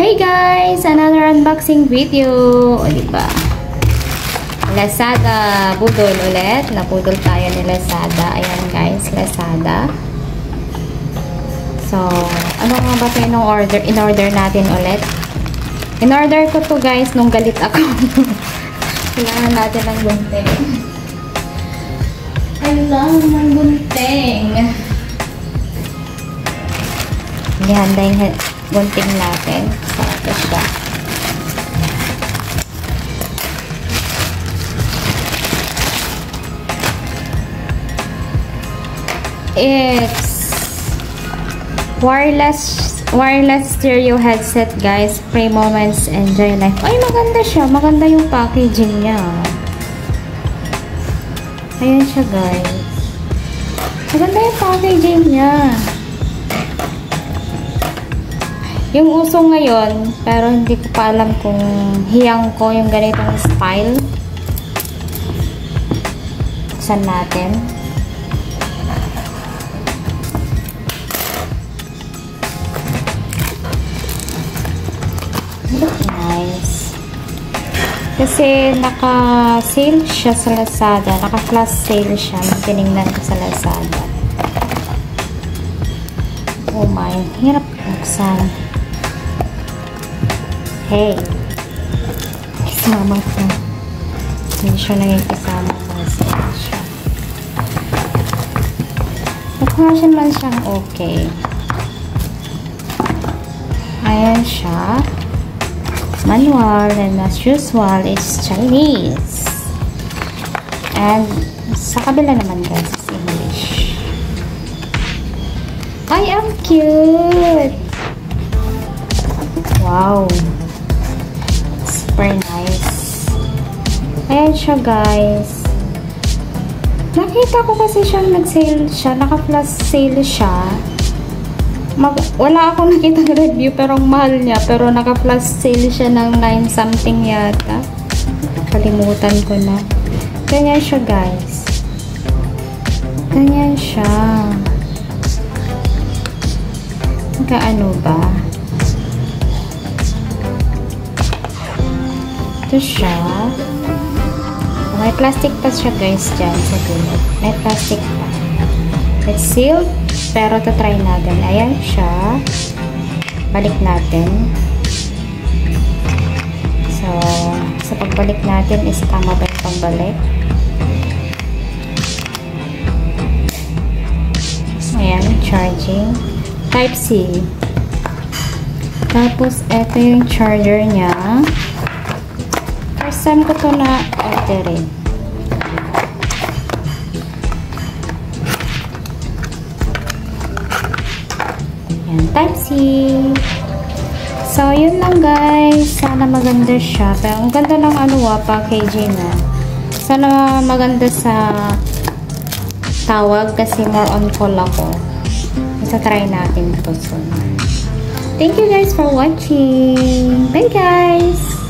Hey guys! Another unboxing video! O diba? Lazada. Budol ulit. Napudol tayo ni Lazada. Ayan guys, Lazada. So, ano nga ba ito yung order? In-order natin ulit. In-order ko to guys nung galit ako. Kailangan natin ng gunting. Kailangan ng gunting. Ihanda yung gunting natin. Sarap siya. It's wireless stereo headset guys. Play moments, enjoy life. Ay, maganda siya. Maganda yung packaging niya. Ayan siya guys. Maganda yung packaging niya. Yung uso ngayon, pero hindi ko pa alam kung hiyang ko yung ganitong style. Saan natin? Look nice. Kasi naka-sale siya sa Lazada. Naka-flash sale siya. Tinignan ko sa Lazada. Oh my. Hirap buksan. Hey. Kasama ko. Hindi siya naging kasama ko. Siya. Mukha man siyang okay. Ayan siya. Manual, and as usual, it's Chinese. And sa kabila naman guys, is English. I am cute! Wow! Super nice. Ayan siya guys. Nakita ko kasi siyang nag-sale siya. Naka-flash sale siya. Wala akong nakita ng review pero ang mahal niya. Pero naka-flash sale siya ng 9 something yata. Kalimutan ko na. Ganyan siya guys. Ganyan siya. Magkaano ba? Ito siya. May plastic pa siya guys dyan sa dulo. May plastic pa. It's sealed. Pero try natin. Ayan siya. Balik natin. So, sa pagbalik natin is tama ba yung pagbalik? Ayan, charging. Type-C. Tapos, ito yung charger niya. First time ko to na orderin. Ayan, Type-C. So, yun lang guys. Sana maganda siya. Pero ang ganda ng packaging na. Sana maganda sa tawag kasi more on call ako. Isa-try natin ito soon. Thank you guys for watching. Bye guys!